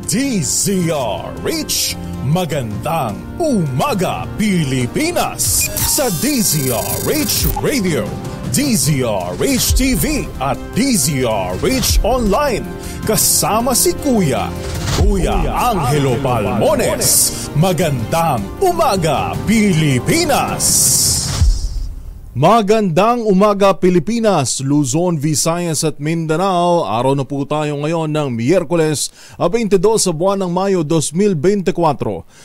DZRH. Magandang umaga Pilipinas sa DZRH Radio, DZRH TV at DZRH Online. Kasama si Kuya Angelo Palmones. Magandang umaga Pilipinas. Magandang umaga Pilipinas, Luzon, Visayas at Mindanao. Araw na po tayo ngayon ng Miyerkules, 22 sa buwan ng Mayo 2024.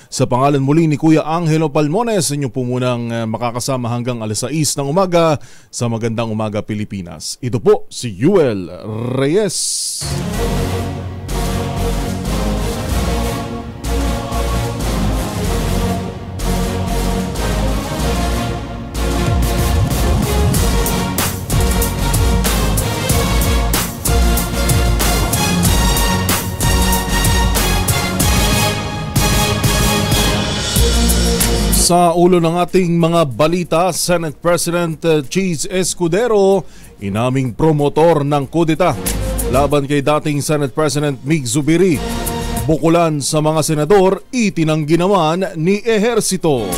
Sa pangalan muli ni Kuya Angelo Palmones, inyo po munang makakasama hanggang alas 6 ng umaga sa Magandang Umaga Pilipinas. Ito po si Yuel Reyes. Sa ulo ng ating mga balita, Senate President Cheese Escudero, inaming promotor ng kudeta laban kay dating Senate President Mig Zubiri. Bukulan sa mga senador, itinanggi naman ni Ehersito.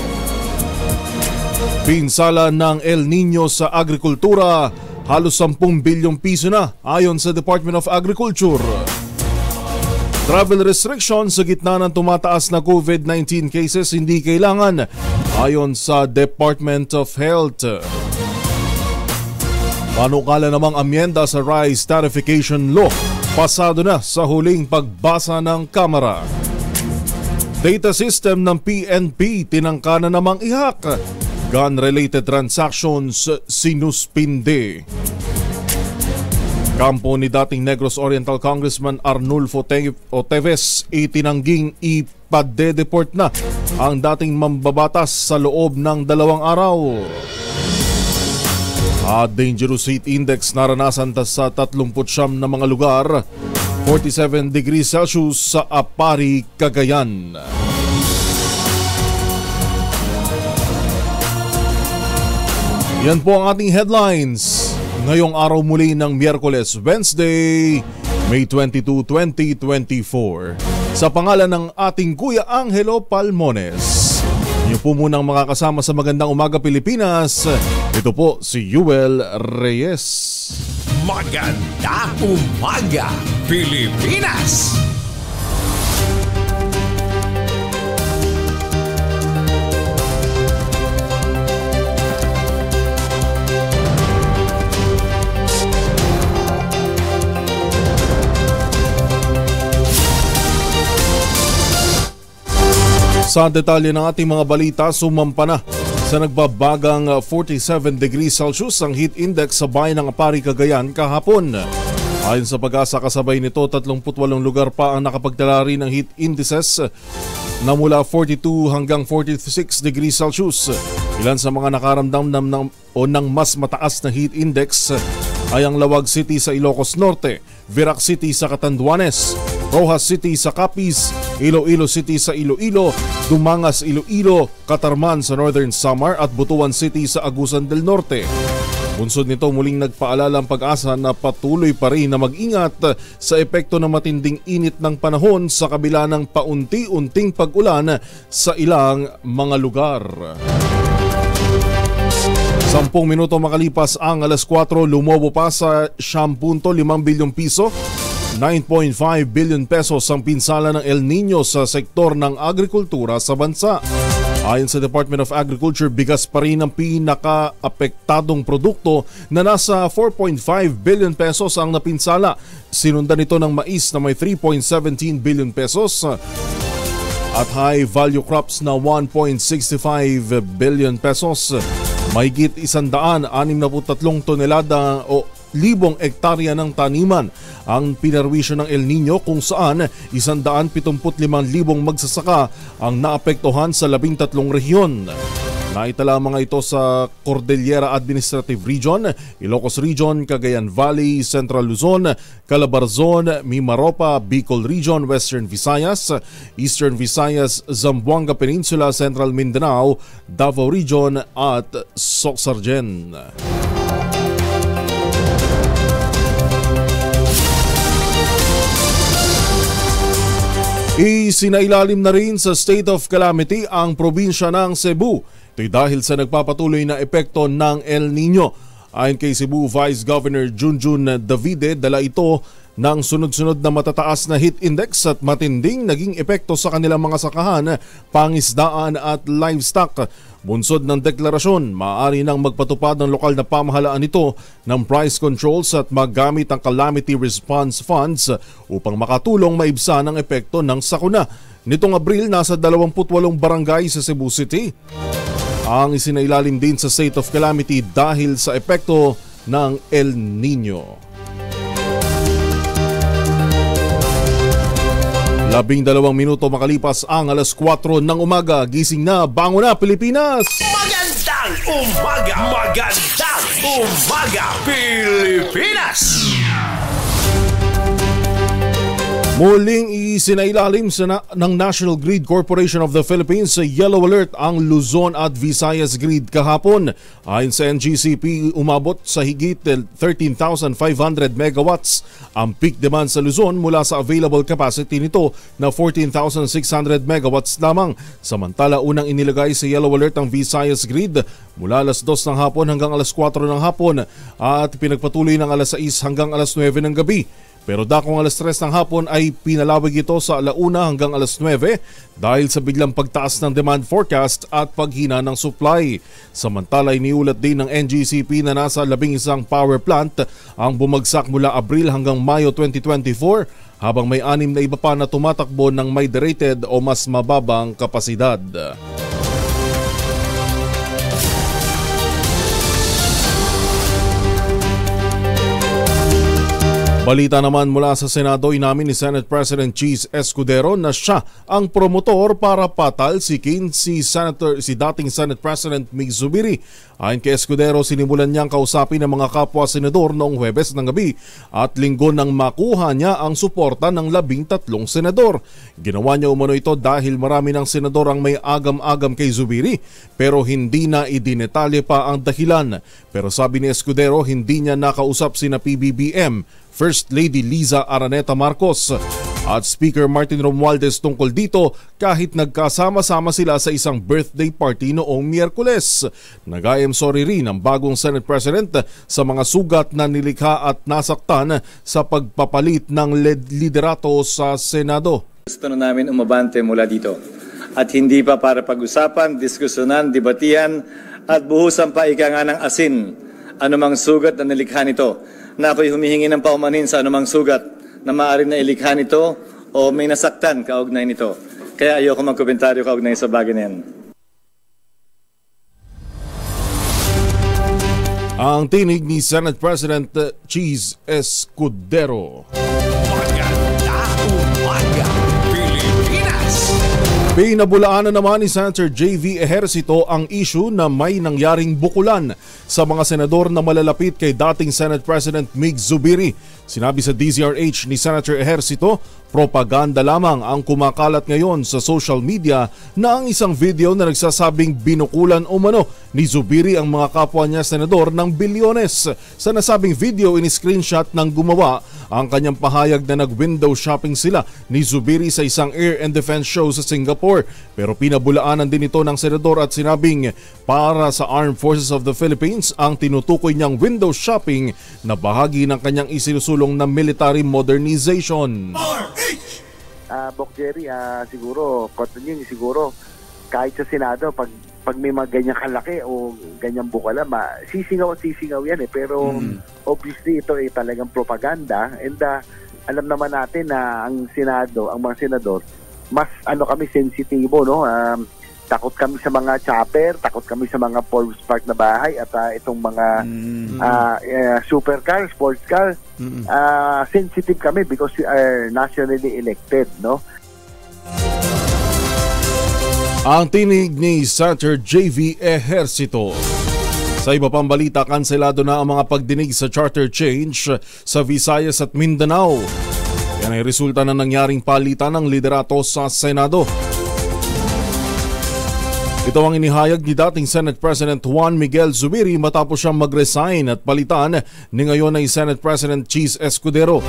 Pinsala ng El Nino sa agrikultura, halos 10 bilyong piso na ayon sa Department of Agriculture. Travel restrictions sa gitna ng tumataas na COVID-19 cases hindi kailangan ayon sa Department of Health. Panukala namang amyenda sa Rice Tarification Law, pasado na sa huling pagbasa ng Kamara. Data system ng PNP tinangka na namang ihak. Gun-related transactions sinuspinde. Kampo ni dating Negros Oriental Congressman Arnulfo Teves itinangging ipadedeport na ang dating mambabatas sa loob ng 2 araw. At dangerous heat index naranasan sa 39 na mga lugar, 47 degrees Celsius sa Apari, Cagayan. Yan po ang ating headlines ngayong araw muli ng Miyerkules, Wednesday, May 22, 2024. Sa pangalan ng ating Kuya Angelo Palmones, niyo po munang makakasama sa Magandang Umaga Pilipinas. Ito po si Yuel Reyes. Magandang Umaga Pilipinas! Sa detalye ng ating mga balita, sumampa na sa nagbabagang 47 degrees Celsius ang heat index sa bayan ng Apari, Cagayan kahapon. Ayon sa Pag-asa, kasabay nito 38 lugar pa ang nakapagtala rin ng heat indices na mula 42 hanggang 46 degrees Celsius. Ilan sa mga nakaramdam ng mas mataas na heat index ay ang Lawag City sa Ilocos Norte, Virac City sa Catanduanes, Rojas City sa Capiz, Iloilo City sa Iloilo, Dumangas, Iloilo, Catarman sa Northern Samar at Butuan City sa Agusan del Norte. Bunsod nito, muling nagpaalala ang Pag-asa na patuloy pa rin na mag-ingat sa epekto ng matinding init ng panahon sa kabila ng paunti-unting pag-ulan sa ilang mga lugar. 10 minuto makalipas ang alas 4, lumobo pa sa 10.5 bilyong piso. 9.5 billion pesos ang pinsala ng El Nino sa sektor ng agrikultura sa bansa. Ayon sa Department of Agriculture, bigas pa rin ang pinaka-apektadong produkto na nasa 4.5 billion pesos ang napinsala. Sinundan ito ng mais na may 3.17 billion pesos at high-value crops na 1.65 billion pesos. Mahigit 163 tonelada o libong ektarya ng taniman ang pinarwisyo ng El Nino, kung saan 175,000 magsasaka ang naapektuhan sa 13 rehiyon. Naitala mga ito sa Cordillera Administrative Region, Ilocos Region, Cagayan Valley, Central Luzon, Calabarzon, Mimaropa, Bicol Region, Western Visayas, Eastern Visayas, Zamboanga Peninsula, Central Mindanao, Davao Region at Sorsogon. Isinailalim na rin sa state of calamity ang probinsya ng Cebu. Ito'y dahil sa nagpapatuloy na epekto ng El Nino. Ayon kay Cebu Vice Governor Junjun Davide, dala ito ng sunod-sunod na matataas na heat index at matinding naging epekto sa kanilang mga sakahan, pangisdaan at livestock. Bunsod ng deklarasyon, maaari nang magpatupad ng lokal na pamahalaan nito ng price controls at magamit ang calamity response funds upang makatulong maibsan ang epekto ng sakuna. Nitong Abril, nasa 28 barangay sa Cebu City ang isinailalim din sa state of calamity dahil sa epekto ng El Nino. 12 minuto makalipas ang alas 4 ng umaga. Gising na, bangon na Pilipinas! Magandang umaga! Magandang umaga, Pilipinas! Muling isinailalim ng National Grid Corporation of the Philippines sa Yellow Alert ang Luzon at Visayas Grid kahapon. Ayon sa NGCP, umabot sa higit 13,500 megawatts ang peak demand sa Luzon mula sa available capacity nito na 14,600 megawatts lamang. Samantala, unang inilagay sa Yellow Alert ang Visayas Grid mula alas 2 ng hapon hanggang alas 4 ng hapon at pinagpatuloy ng alas 6 hanggang alas 9 ng gabi. Pero dakong alas 3 ng hapon ay pinalawig ito sa alauna hanggang alas 9 dahil sa biglang pagtaas ng demand forecast at paghina ng supply. Samantala, iniulat din ng NGCP na nasa 11 power plant ang bumagsak mula Abril hanggang Mayo 2024 habang may 6 na iba pa na tumatakbo ng may derated o mas mababang kapasidad. Balita naman mula sa Senado, inamin ni Senate President Cheese Escudero na siya ang promotor para patalsikin si dating Senate President Mig Zubiri. Ayon kay Escudero, sinimulan niyang kausapin ng mga kapwa senador noong Huwebes ng gabi at Linggo nang makuha niya ang suporta ng 13 senador. Ginawa niya umano ito dahil marami ng senador ang may agam-agam kay Zubiri pero hindi na idinetalye pa ang dahilan. Pero sabi ni Escudero, hindi niya nakausap sina PBBM, First Lady Liza Araneta Marcos at Speaker Martin Romualdez tungkol dito kahit nagkasama-sama sila sa isang birthday party noong Miyerkules. Nag-I am sorry rin ang bagong Senate President sa mga sugat na nilikha at nasaktan sa pagpapalit ng liderato sa Senado. Gusto na namin umabante mula dito at hindi pa para pag-usapan, diskusyonan, debatihan at buhusan pa ika nga ng asin anumang sugat na nilikha nito, na ako'y humihingi ng paumanhin sa anumang sugat na maaari na ilikha nito o may nasaktan kaugnay nito. Kaya ayoko magkomentaryo kaugnay sa bagay na yan. Ang tinig ni Senate President Cheese Escudero. Magandang umaga, Pilipinas! Pinabulaan na naman ni Senator J.V. Ejercito ang issue na may nangyaring bukulan sa mga senador na malalapit kay dating Senate President Mig Zubiri. Sinabi sa DZRH ni Senator Ejercito, propaganda lamang ang kumakalat ngayon sa social media na ang isang video na nagsasabing binukulan umano ni Zubiri ang mga kapwa niya senador ng bilyones. Sa nasabing video, in-screenshot ng gumawa ang kanyang pahayag na nag-window shopping sila ni Zubiri sa isang air and defense show sa Singapore. Pero pinabulaanan din ito ng senador at sinabing para sa Armed Forces of the Philippines ang tinutukoy niyang window shopping na bahagi ng kanyang isinusulong na military modernization. Bok Jerry, siguro, continue siguro, kahit sa Senado, pag may mga ganyang kalaki o ganyang bukala, sisingaw yan eh. Pero obviously ito ay talagang propaganda and alam naman natin na ang Senado, ang mga senador, mas kami sensitibo, no? Takot kami sa mga chopper, takot kami sa mga Forbes Park na bahay at itong mga supercar, sports car. Sensitive kami because we are nationally elected, no? Ang tinig ni Senator J.V. Ejercito. Sa iba pang balita, kanselado na ang mga pagdinig sa charter change sa Visayas at Mindanao. Yan ay resulta na nangyaring palitan ng liderato sa Senado. Ito ang inihayag ni dating Senate President Juan Miguel Zubiri matapos siyang mag-resign at palitan ni ngayon ay Senate President Cheese Escudero.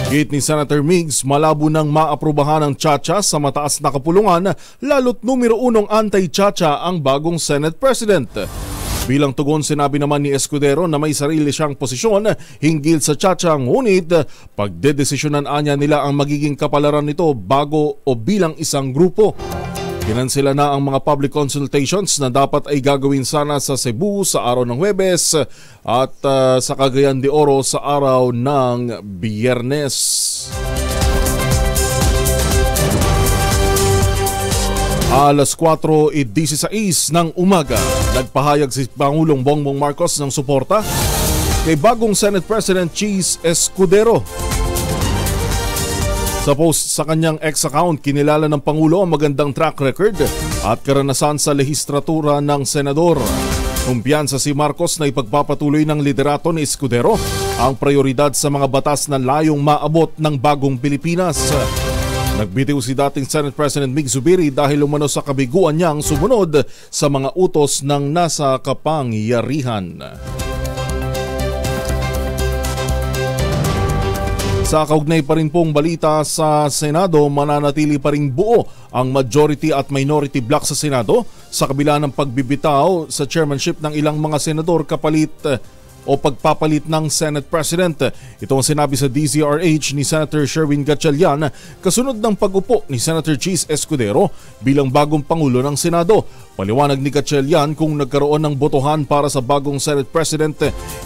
Gate ni Senator Migs, malabo nang maaprubahan ang Chacha sa mataas na kapulungan, lalo't numero 1 anti-Chacha ang bagong Senate President. Bilang tugon, sinabi naman ni Escudero na may sarili siyang posisyon hinggil sa Chacha, ngunit pagdedesisyonan anya nila ang magiging kapalaran nito bago o bilang isang grupo. Kinansela na ang mga public consultations na dapat ay gagawin sana sa Cebu sa araw ng Huwebes at sa Cagayan de Oro sa araw ng Biyernes. Alas 4:16 ng umaga, nagpahayag si Pangulong Bongbong Marcos ng suporta kay bagong Senate President Cheese Escudero. Sa post sa kanyang ex-account, kinilala ng Pangulo ang magandang track record at karanasan sa lehislatura ng senador. Kumpiyansa si Marcos na ipagpapatuloy ng liderato ni Escudero ang prioridad sa mga batas na layong maabot ng bagong Pilipinas. Nagbitiw si dating Senate President Mig Zubiri dahil umano sa kabiguan niyang sumunod sa mga utos ng nasa kapangyarihan. Sa kaugnay pa rin pong balita sa Senado, mananatili pa rin buo ang majority at minority block sa Senado sa kabila ng pagbibitaw sa chairmanship ng ilang mga senador kapalit o pagpapalit ng Senate President. Ito ang sinabi sa DZRH ni Senator Sherwin Gatchalian kasunod ng pag-upo ni Senator Cheese Escudero bilang bagong Pangulo ng Senado. Paliwanag ni Gatchalian, kung nagkaroon ng botohan para sa bagong Senate President,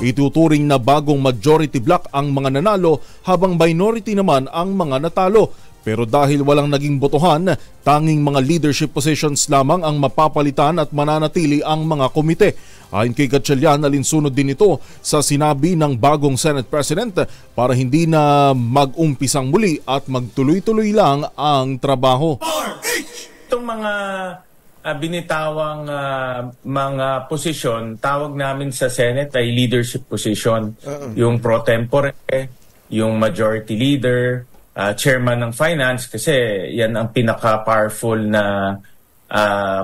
ituturing na bagong majority block ang mga nanalo habang minority naman ang mga natalo. Pero dahil walang naging botohan, tanging mga leadership positions lamang ang mapapalitan at mananatili ang mga komite. Ayon kay Gatchalian, alinsunod din ito sa sinabi ng bagong Senate President para hindi na mag-umpisang muli at magtuloy-tuloy lang ang trabaho. Itong mga binitawang mga posisyon, tawag namin sa Senate ay leadership position. Yung pro tempore, yung majority leader, chairman ng finance, kasi yan ang pinaka-powerful na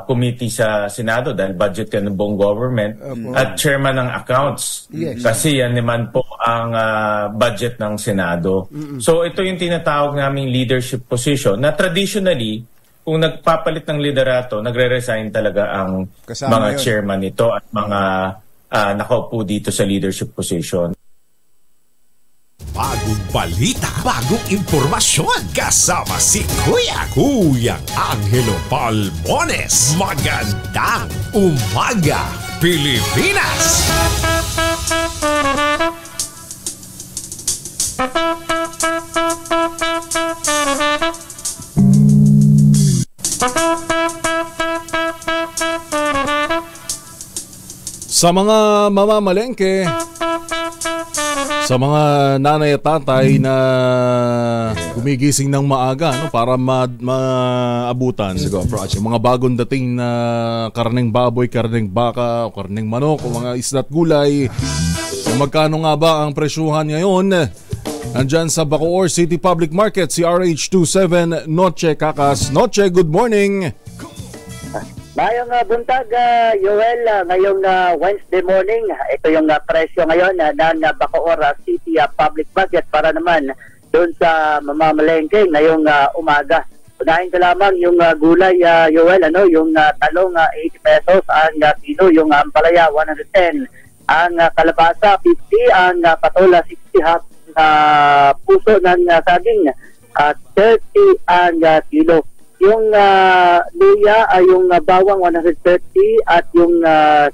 committee sa Senado dahil budget yan ng buong government, at chairman ng accounts, kasi yan naman po ang budget ng Senado. So ito yung tinatawag naming leadership position na traditionally, kung nagpapalit ng liderato, nagre-resign talaga ang mga chairman nito at mga nakaupo dito sa leadership position. Bagong balita, bagong impormasyon, kasama si Kuyang Angelo Palmones. Magandang umaga, Pilipinas! Sa mga mamamalengke, sa mga nanay at tatay na gumigising ng maaga para maabutan yung mga bagong dating na karneng baboy, karneng baka, karneng manok o mga isda't gulay, magkano nga ba ang presyuhan ngayon? Nandyan sa Bacoor City Public Market, si RH27 Noche Kakas. Noche, good morning! Ngayong buntag, Joel, ngayong Wednesday morning, ito yung presyo ngayon ng Bacoor City Public Market para naman doon sa mamamalengke ngayong umaga. Unahin ko lamang yung gulay, Joel, yung talong 80 pesos ang kilo, yung ampalaya 110, ang kalabasa 50, ang patola 60, puso ng saging 30 ang kilo. Yung luya ay yung bawang 130 at yung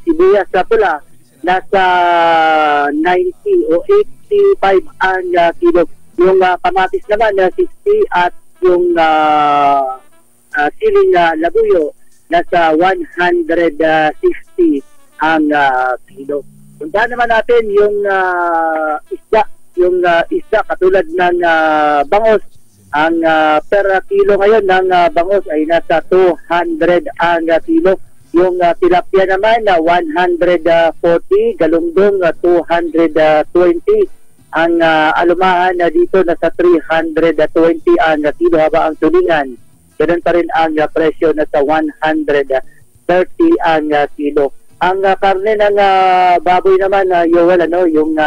sibuyas na pula nasa 90 o 85 ang kilo. Yung kamatis naman 60 at yung siling labuyo nasa 160 ang kilo. Punta naman natin yung isda. Yung isda katulad ng bangos. Ang per kilo ngayon ng bangos ay nasa 200 ang kilo. Yung tilapia naman 140, galunggong 220. Ang alumahan dito nasa 320 ang kilo, haba ang tulingan. Ganun pa rin ang presyo nasa 130 ang kilo. Ang karne ng baboy naman, Joel, yung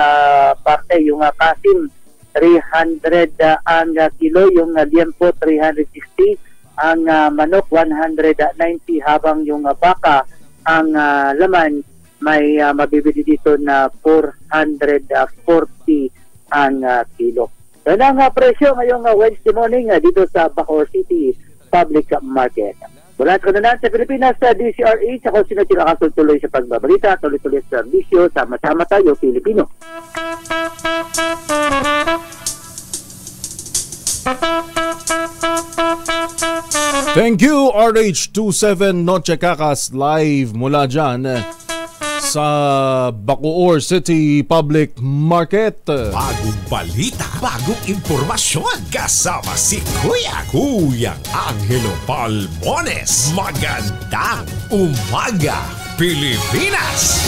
parte, yung kasim, 300 ang kilo, yung liempo 360, ang manok 190, habang yung baka ang laman may mabibili dito na 440 ang kilo. Yan ang presyo ngayong Wednesday morning dito sa Bacoor City Public Market. Mula sa kanunan sa Pilipinas, sa DCRH, ako sinatira-kasultuloy sa pagbabalita, tuloy-tuloy sa bisyo, sama-sama tayo, Pilipino. Thank you, RH27 Noche Cacas, live mula dyan sa Bacoor City Public Market. Bagong balita, bagong impormasyon. Kasama si Kuyang Angelo Palmones. Magandang umaga, Pilipinas!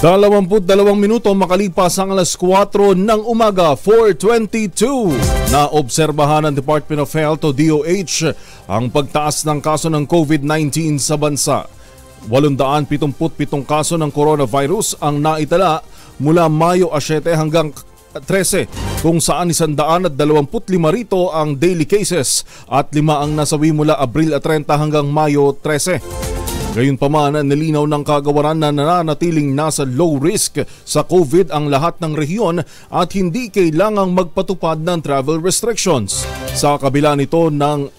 Dalawang minuto makalipas ang alas 4 ng umaga, 4:22. Naobserbahan ng Department of Health o DOH ang pagtaas ng kaso ng COVID-19 sa bansa. 877 kaso ng coronavirus ang naitala mula Mayo 7 hanggang 13, kung saan 125 rito ang daily cases at 5 ang nasawi mula Abril 30 hanggang Mayo 13. Gayunpaman, nilinaw ng kagawaran na nananatiling nasa low risk sa COVID ang lahat ng rehiyon at hindi kailangang magpatupad ng travel restrictions. Sa kabila ito ng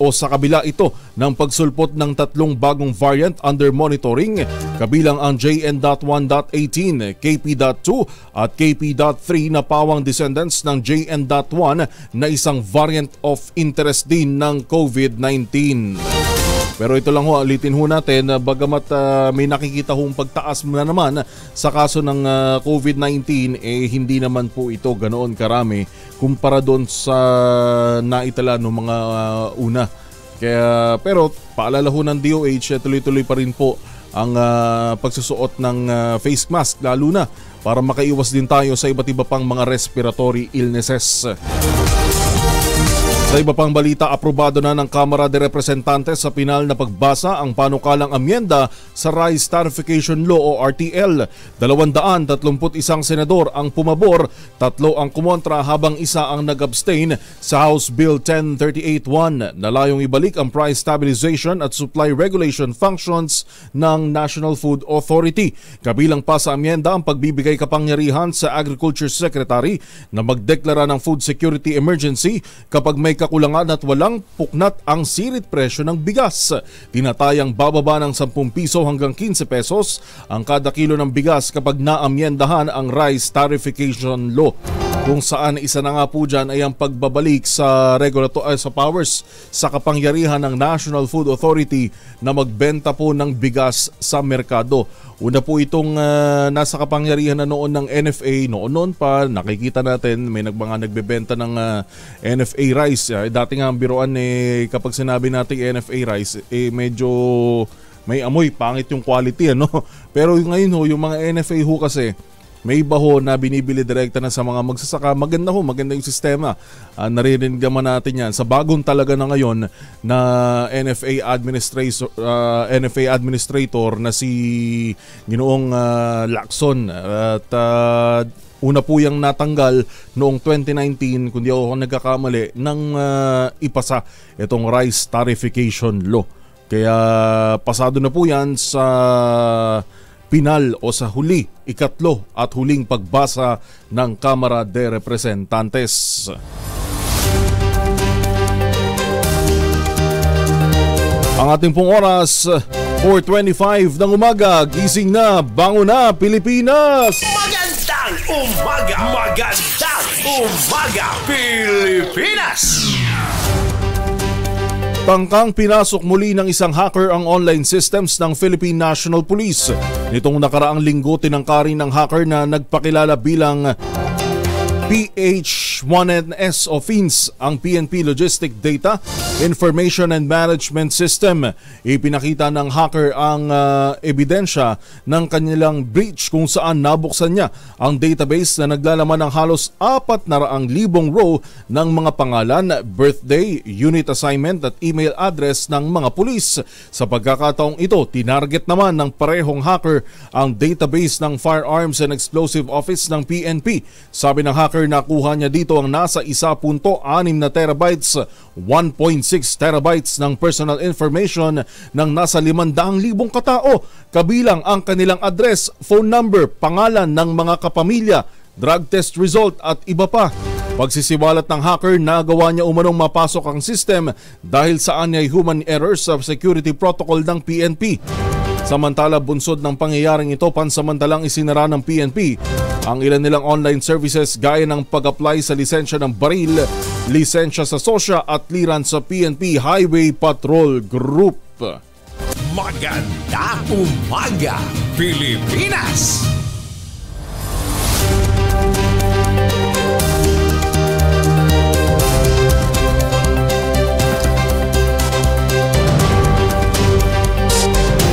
pagsulpot ng 3 bagong variant under monitoring, kabilang ang JN.1.18, KP.2 at KP.3 na pawang descendants ng JN.1 na isang variant of interest din ng COVID-19. Pero ito lang ulitin natin, bagamat may nakikita hong pagtaas na naman sa kaso ng COVID-19, hindi naman po ito ganoon karami kumpara doon sa naitala ng mga una. Pero paalala ng DOH, tuloy-tuloy pa rin po ang pagsusuot ng face mask, lalo na para makaiwas din tayo sa iba't iba pang mga respiratory illnesses. Sa iba pang balita, aprobado na ng Kamara de Representantes sa pinal na pagbasa ang panukalang amyenda sa Rice Tarification Law o RTL. 231 senador ang pumabor, 3 ang kumontra habang 1 ang nag-abstain sa House Bill 1038-1 na layong ibalik ang price stabilization at supply regulation functions ng National Food Authority. Kabilang pa sa amyenda ang pagbibigay kapangyarihan sa Agriculture Secretary na magdeklara ng food security emergency kapag may kakulangan at walang puknat ang sirit presyo ng bigas. Tinatayang bababa ng 10 piso hanggang 15 pesos ang kada kilo ng bigas kapag naamyendahan ang Rice Tarification Law. Kung saan isa na nga po dyan ay ang pagbabalik sa sa powers sa kapangyarihan ng National Food Authority na magbenta po ng bigas sa merkado. Una po itong nasa kapangyarihan na noon ng NFA, noon pa nakikita natin may mga nagbebenta ng NFA rice. Dati nga ang biruan kapag sinabi natin NFA rice, medyo may amoy, pangit yung quality, ano? Pero ngayon yung mga NFA kasi may iba na binibili direkta na sa mga magsasaka. Maganda yung sistema. Naririnig naman natin yan sa bagong talaga na ngayon na NFA administrator na si Ginoong Lacson. At una po yung natanggal noong 2019, kung di ako nagkakamali, nang ipasa itong Rice Tarification Law. Kaya pasado na po yan sa pinal o sa ikatlo at huling pagbasa ng Kamara de Representantes. Ang ating pong oras, 4:25 ng umaga. Gising na, bango na, Pilipinas! Magandang umaga, Pilipinas! Tangkang pinasok muli ng isang hacker ang online systems ng Philippine National Police. Nitong nakaraang linggo, tinangkari ng hacker na nagpakilala bilang PH H1NS o FINS ang PNP Logistic Data Information and Management System. Ipinakita ng hacker ang ebidensya ng kanilang breach kung saan nabuksan niya ang database na naglalaman ng halos 400,000 row ng mga pangalan, birthday, unit assignment at email address ng mga pulis. Sa pagkakataong ito, tinarget naman ng parehong hacker ang database ng Firearms and Explosive Office ng PNP. Sabi ng hacker, nakuha niya dito ang nasa 1.6 na terabytes, 1.6 terabytes ng personal information ng nasa 500,000 katao, kabilang ang kanilang address, phone number, pangalan ng mga kapamilya, drug test result at iba pa. Pagsisiwalat ng hacker, nagawa niya umanong mapasok ang system dahil sa anyay human errors sa security protocol ng PNP. Samantala, bunsod ng pangyayaring ito, pansamantalang isinara ng PNP ang ilan nilang online services gaya ng pag-apply sa lisensya ng baril, lisensya sa sosya at clearance sa PNP Highway Patrol Group. Magandang umaga, Pilipinas!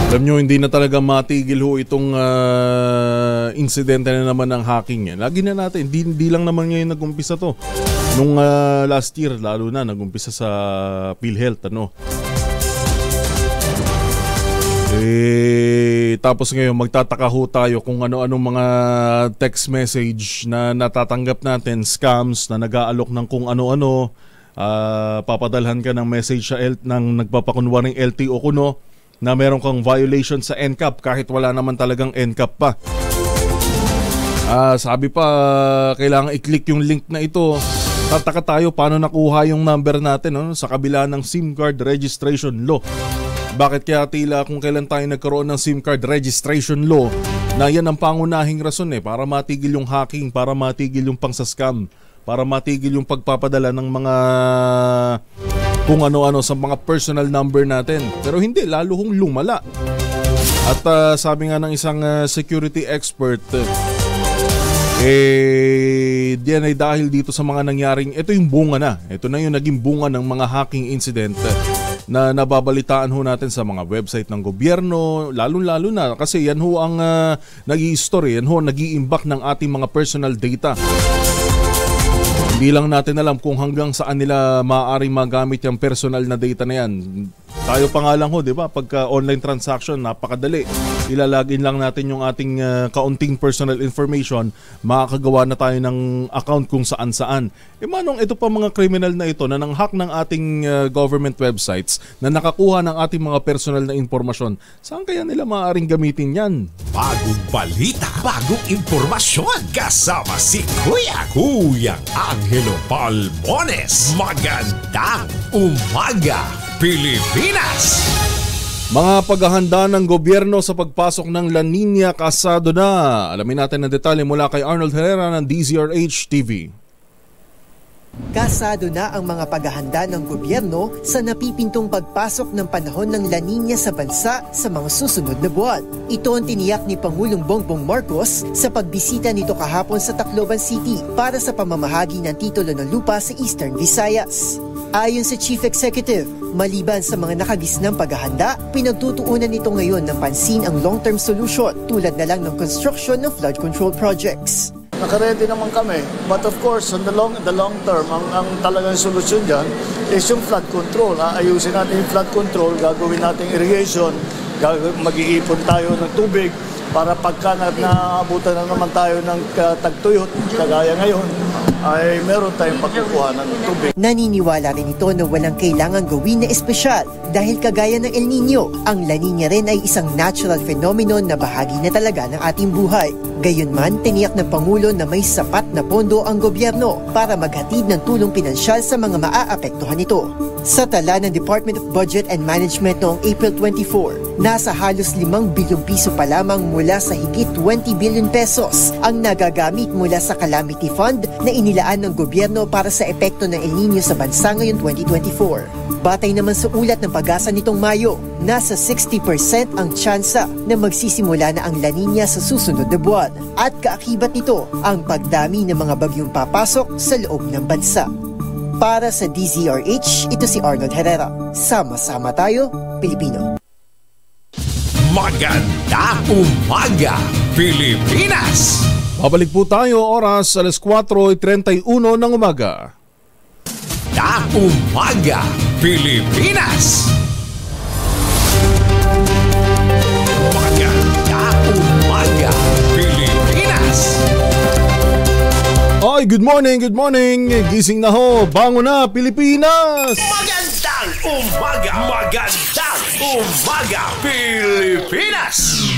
Alam nyo, hindi na talaga matigil ho itong insidente na naman ng hacking yan. Lagi na natin, hindi lang naman ngayon nag-umpisa to. Nung last year, lalo na, nag-umpisa sa PhilHealth, ano. Tapos ngayon, magtataka ho tayo kung ano-anong mga text message na natatanggap natin, scams na nag-aalok ng kung ano-ano, papadalhan ka ng message sa ng nagpapakunwaring LTO kuno, na meron kang violation sa NCAP kahit wala naman talagang NCAP pa. Sabi pa, kailangan i-click yung link na ito. Tataka tayo paano nakuha yung number natin, no? Sa kabila ng SIM card registration law. Bakit kaya tila kung kailan tayo nagkaroon ng SIM card registration law na yan ang pangunahing rason para matigil yung hacking, para matigil yung pang-scam, para matigil yung pagpapadala ng mga kung ano-ano sa mga personal number natin. Pero hindi, lalo hong lumala. At sabi nga ng isang security expert, diyan ay dahil dito sa mga nangyaring, ito yung bunga na. Ito na yung naging bunga ng mga hacking incident na nababalitaan ho natin sa mga website ng gobyerno, lalo-lalo na kasi yan ho ang nag-i-store, yan ho nag-iimbak ng ating mga personal data. Hindi lang natin alam kung hanggang saan nila maaaring magamit yung personal na data na yan. Tayo pa nga lang ho, di ba? Pagka online transaction, napakadali. Ilalagin lang natin yung ating kaunting personal information, makakagawa na tayo ng account kung saan-saan. Manong ito pa mga criminal na ito na nang-hack ng ating government websites, na nakakuha ng ating mga personal na informasyon, saan kaya nila maaaring gamitin yan? Bagong balita, bagong impormasyon, kasama si Kuyang Angelo Palmones. Magandang umaga, Pilipinas! Mga paghahanda ng gobyerno sa pagpasok ng La Nina kasado na. Alamin natin ang detalye mula kay Arnold Herrera ng DZRH TV. Kasado na ang mga paghahanda ng gobyerno sa napipintong pagpasok ng panahon ng La Nina sa bansa sa mga susunod na buwan. Ito ang tiniyak ni Pangulong Bongbong Marcos sa pagbisita nito kahapon sa Tacloban City para sa pamamahagi ng titulo ng lupa sa Eastern Visayas. Ayon sa Chief Executive, maliban sa mga nakagisnang paghahanda, pinagtutuunan nito ngayon ng pansin ang long-term solution tulad na lang ng construction ng flood control projects. Naka-ready naman kami. But of course, on the long term, ang talagang solusyon dyan is yung flood control. Ayusin natin yung flood control, gagawin natin irrigation, mag-iipon tayo ng tubig para pagka naabutan na naman tayo ng tagtuyot, kagaya ngayon, ay meron tayong pagkukuha ng tubig. Naniniwala rin ito na walang kailangan gawin na espesyal dahil kagaya ng El Nino, ang La Nina rin ay isang natural phenomenon na bahagi na talaga ng ating buhay. Gayunman, tiniyak ng Pangulo na may sapat na pondo ang gobyerno para maghatid ng tulong pinansyal sa mga maaapektuhan nito. Sa tala ng Department of Budget and Management noong April 24, nasa halos 5 bilyong piso pa lamang mula sa higit 20 billion pesos ang nagagamit mula sa Calamity Fund na inilaan ng gobyerno para sa epekto ng El Nino sa bansa ngayong 2024. Batay naman sa ulat ng Pag-asa nitong Mayo, nasa 60% ang tsansa na magsisimula na ang La Nina sa susunod na buwan at kaakibat nito ang pagdami ng mga bagyong papasok sa loob ng bansa. Para sa DZRH, ito si Arnold Herrera. Sama-sama tayo, Pilipino. Magandang umaga, Pilipinas! Babalik po tayo, oras alas 4:31 ng umaga. Magandang umaga, Pilipinas! Magandang umaga, Pilipinas! Ay, good morning, good morning. Gising na ho, bango na, Pilipinas! Magandang umaga, Pilipinas!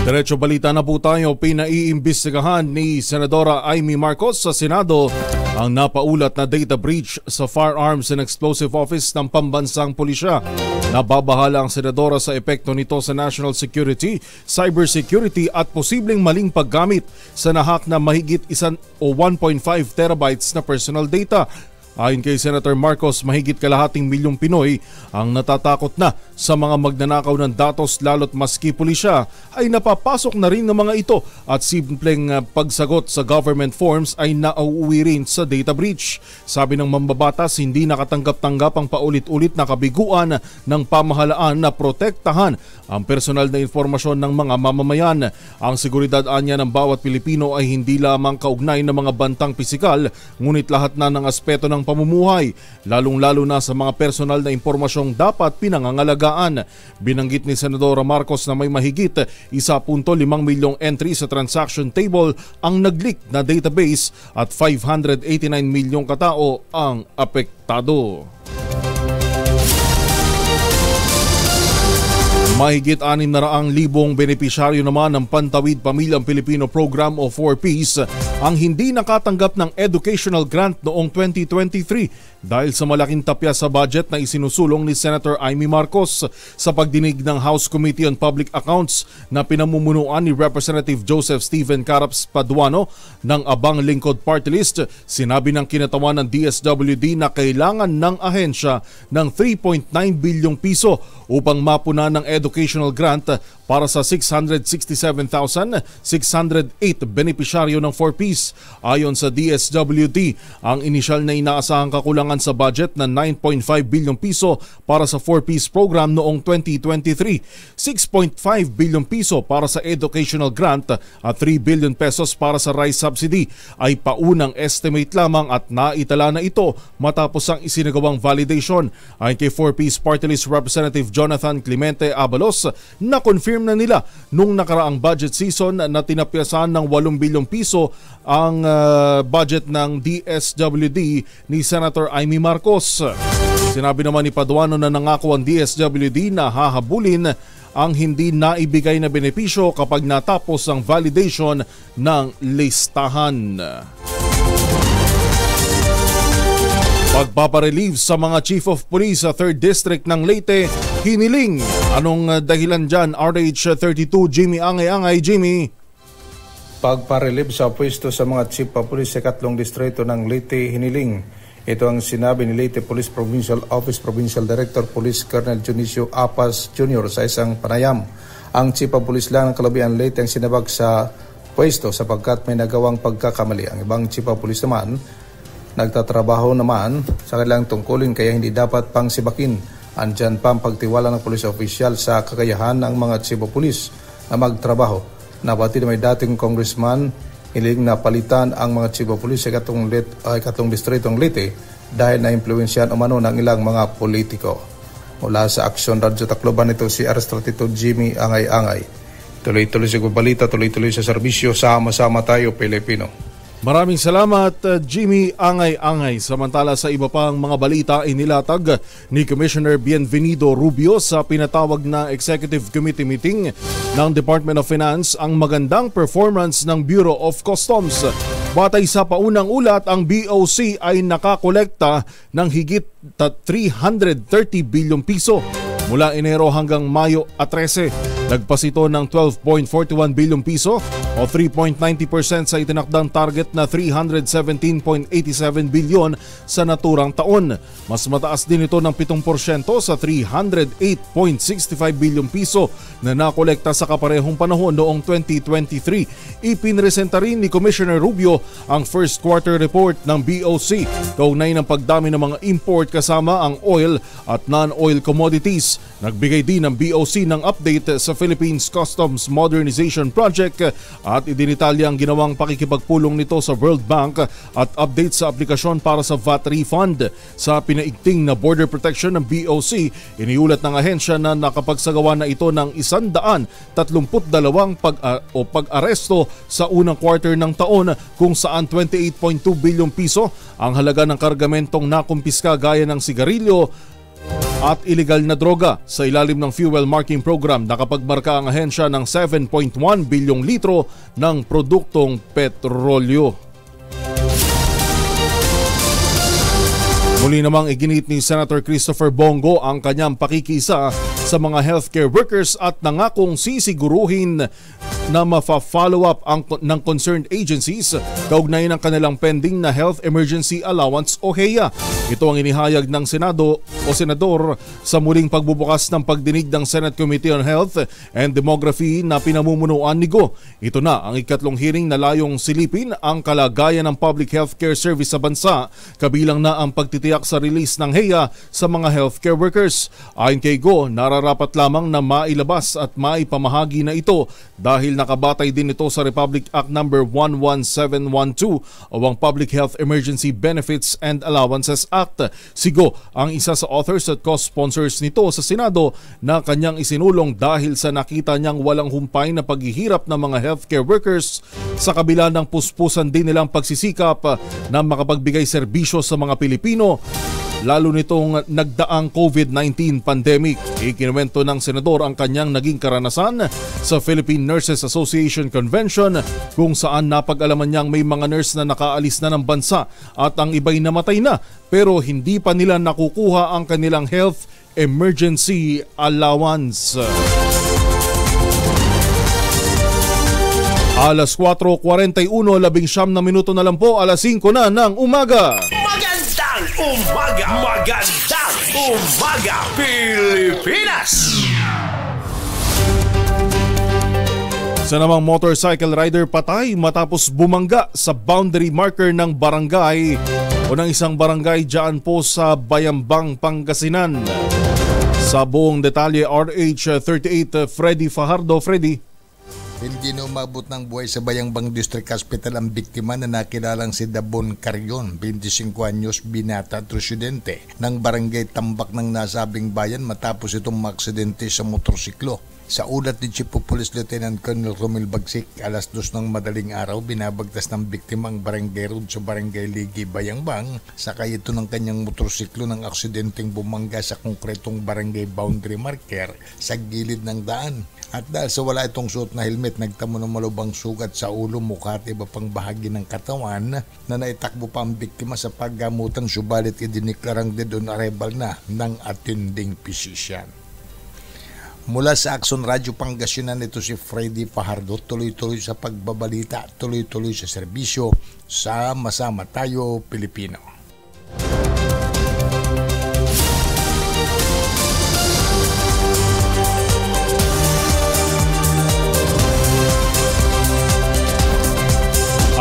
Diretso balita na po tayo. Pinaiimbestigahan ni Senadora Amy Marcos sa Senado ang napaulat na data breach sa Firearms and Explosive Office ng Pambansang Pulisya. Nababahala ang senadora sa epekto nito sa national security, cybersecurity at posibleng maling paggamit sa nahak na mahigit 1.5 terabytes na personal data. Ayon kay Senator Marcos, mahigit kalahating milyong Pinoy ang natatakot na sa mga magnanakaw ng datos, lalo't maski pulisya ay napapasok na rin ng mga ito at simpleng pagsagot sa government forms ay nauuwi rin sa data breach. Sabi ng mambabatas, hindi nakatanggap-tanggap ang paulit-ulit na kabiguan ng pamahalaan na protektahan ang personal na informasyon ng mga mamamayan. Ang seguridad anya ng bawat Pilipino ay hindi lamang kaugnay ng mga bantang pisikal, ngunit lahat na ng aspeto ng pamumuhay, lalong-lalo na sa mga personal na impormasyong dapat pinangangalagaan. Binanggit ni Senadora Marcos na may mahigit 1.5 milyong entry sa transaction table ang nag-leak na database at 589 milyong katao ang apektado. Mahigit 600,000 benepisyaryo naman ng Pantawid Pamilyang Pilipino Program o 4Ps ang hindi nakatanggap ng educational grant noong 2023 dahil sa malaking tapya sa budget na isinusulong ni Senator Amy Marcos. Sa pagdinig ng House Committee on Public Accounts na pinamumunuan ni Representative Joseph Steven Caraps Paduano ng Abang Lingkod Party List, sinabi ng kinatawan ng DSWD na kailangan ng ahensya ng 3.9 bilyong piso upang mapuna ng educational grant para sa 667,608 benepisyaryo ng 4Ps. Ayon sa DSWD, ang inisyal na inaasahang kakulangan sa budget na 9.5 bilyong piso para sa 4Ps program noong 2023, 6.5 bilyong piso para sa educational grant at 3 billion pesos para sa rice subsidy ay paunang estimate lamang at naitala na ito matapos ang isinagawang validation. Ayon kay 4Ps Party List Representative Jonathan Clemente Abalos, na-confirm na nila nung nakaraang budget season na tinapyasan ng 8 bilyong piso ang budget ng DSWD ni Senator Amy Marcos. Sinabi naman ni Paduano na nangako ang DSWD na hahabulin ang hindi naibigay na benepisyo kapag natapos ang validation ng listahan. Pagpaparelieve sa mga Chief of Police sa 3rd District ng Leyte, hiniling. Anong dahilan dyan? RH32, Jimmy Angay-Angay. Jimmy. Pagparelieve sa pwesto sa mga Chief of Police sa 3 distrito ng Leyte, hiniling. Ito ang sinabi ni Leyte Police Provincial Office Provincial Director Police Colonel Junicio Apas Jr. sa isang panayam. Ang Chief of Police lang ng Calabian Leyte ang sinabag sa pwesto sapagkat may nagawang pagkakamali. Ang ibang Chief of Police naman nagtatrabaho naman sa kanilang tungkulin kaya hindi dapat pang sibakin. Andyan pa ang pagtiwala ng police official sa kakayahan ng mga chief of police na magtrabaho. Nabati na may dating congressman hiling na palitan ang mga chief of police sa katong distritong Leyte dahil na-impluensyan umano ng ilang mga politiko. Mula sa Action Radio Tacloban, ito si RH32 Jimmy Angay-Angay. Tuloy-tuloy sa balita, tuloy-tuloy sa serbisyo, sama-sama tayo Pilipino. Maraming salamat, Jimmy Angay-Angay. Samantala sa iba pang mga balita, inilatag ni Commissioner Bienvenido Rubio sa pinatawag na Executive Committee meeting ng Department of Finance ang magandang performance ng Bureau of Customs. Batay sa paunang ulat, ang BOC ay nakakolekta ng higit 330 bilyong piso mula Enero hanggang Mayo 13. Nagpas ito ng 12.41 bilyong piso o 3.90% sa itinakdang target na 317.87 bilyon sa naturang taon. Mas mataas din ito ng 7% sa 308.65 bilyong piso na nakolekta sa kaparehong panahon noong 2023. Ipinresenta rin ni Commissioner Rubio ang first quarter report ng BOC kaugnay ng pagdami ng mga import kasama ang oil at non-oil commodities. Nagbigay din ng BOC ng update sa Philippines Customs Modernization Project at idinitalya ang ginawang pakikipagpulong nito sa World Bank at update sa aplikasyon para sa VAT refund. Sa pinaigting na border protection ng BOC, iniulat ng ahensya na nakapagsagawa na ito ng 132 pag-aresto sa unang quarter ng taon kung saan 28.2 bilyong piso ang halaga ng kargamentong nakumpiska gaya ng sigarilyo at iligal na droga. Sa ilalim ng fuel marking program, nakapagmarka ang ahensya ng 7.1 bilyong litro ng produktong petrolyo. Muli namang iginit ni Senator Christopher Bongo ang kanyang pakikisa sa mga healthcare workers at nangakong sisiguruhin na mafa-follow up ng concerned agencies kaugnay ng kanilang pending na Health Emergency Allowance o HEA. Ito ang inihayag ng Senador sa muling pagbubukas ng pagdinig ng Senate Committee on Health and Demography na pinamumunuan ni Go. Ito na ang ikatlong hearing na layong silipin ang kalagayan ng public healthcare service sa bansa, kabilang na ang pagtitiyak sa release ng HEA sa mga healthcare workers. Ayon kay Go, nararapat lamang na mailabas at maipamahagi na ito dahil nakabatay din ito sa Republic Act No. 11712 o ang Public Health Emergency Benefits and Allowances Act. Si Go ang isa sa authors at co-sponsors nito sa Senado na kanyang isinulong dahil sa nakita niyang walang humpay na paghihirap ng mga healthcare workers sa kabila ng puspusan din nilang pagsisikap na makapagbigay serbisyo sa mga Pilipino, lalo nitong nagdaang COVID-19 pandemic. Ikinuwento ng senador ang kanyang naging karanasan sa Philippine Nurses Association Convention kung saan napag-alaman niyang may mga nurse na nakaalis na ng bansa at ang iba'y namatay na pero hindi pa nila nakukuha ang kanilang health emergency allowance. Alas 4:41, 19 na minuto na lang po, alas 5 na ng umaga. Magandang umaga, Pilipinas! Isa namang motorcycle rider patay matapos bumangga sa boundary marker ng barangay o ng isang barangay dyan po sa Bayambang, Pangasinan. Sa buong detalye, RH38 Freddy Fajardo. Freddy. Hindi na umabot ng buhay sa Bayambang District Hospital ang biktima na nakilalang si Dabon Carion, 25 anyos, binata at residente ng barangay Tambak ng nasabing bayan matapos itong maaksidente sa motorsiklo. Sa ulat ni Chief of Police Lieutenant Colonel Romel Bagsik, alas 2 ng madaling araw, binabagtas ng biktima ang barangay road sa barangay Ligi, Bayambang. Sakay ito ng kanyang motorsiklo ng aksidenteng bumangga sa konkretong barangay boundary marker sa gilid ng daan. At dahil sa wala itong suot na helmet, nagtamo ng malubang sugat sa ulo, mukha at iba pang bahagi ng katawan na naitakbo pa ang biktima sa paggamutan, subalit idiniklarang dead on arrival na ng attending physician. Mula sa Action Radio Pangasinan, ito si Freddy Fajardo, tuloy-tuloy sa pagbabalita, tuloy-tuloy sa serbisyo, sama-sama tayo Pilipino.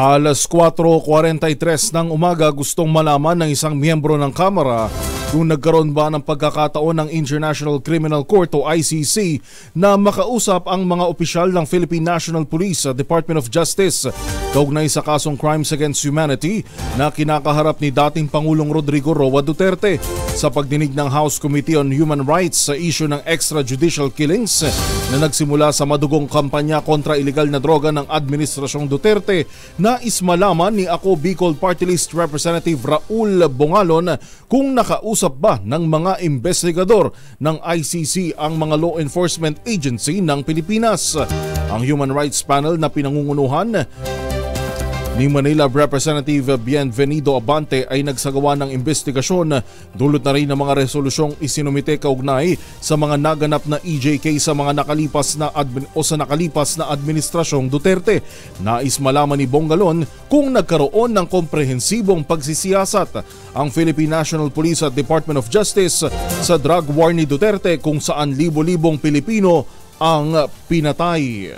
Alas 4:43 ng umaga, gustong malaman ng isang miyembro ng Kamara kung nagkaroon ba ng pagkakataon ng International Criminal Court o ICC na makausap ang mga opisyal ng Philippine National Police at Department of Justice kaugnay sa kasong Crimes Against Humanity na kinakaharap ni dating Pangulong Rodrigo Roa Duterte. Sa pagdinig ng House Committee on Human Rights sa issue ng extrajudicial killings na nagsimula sa madugong kampanya kontra iligal na droga ng Administrasyong Duterte, nais malaman ni Ako Bicol Party List Representative Raul Bongalon kung nakausap ba ng mga investigador ng ICC ang mga law enforcement agency ng Pilipinas. Ang Human Rights Panel na pinangungunuhan ni Manila Representative Bienvenido Abante ay nagsagawa ng investigasyon. Dulot na rin ng mga resolusyong isinumite kaugnay sa mga naganap na EJK sa mga nakalipas na administrasyong Duterte. Nais malaman ni Bongalon kung nagkaroon ng komprehensibong pagsisiyasat ang Philippine National Police at Department of Justice sa drug war ni Duterte kung saan libo-libong Pilipino ang pinatay.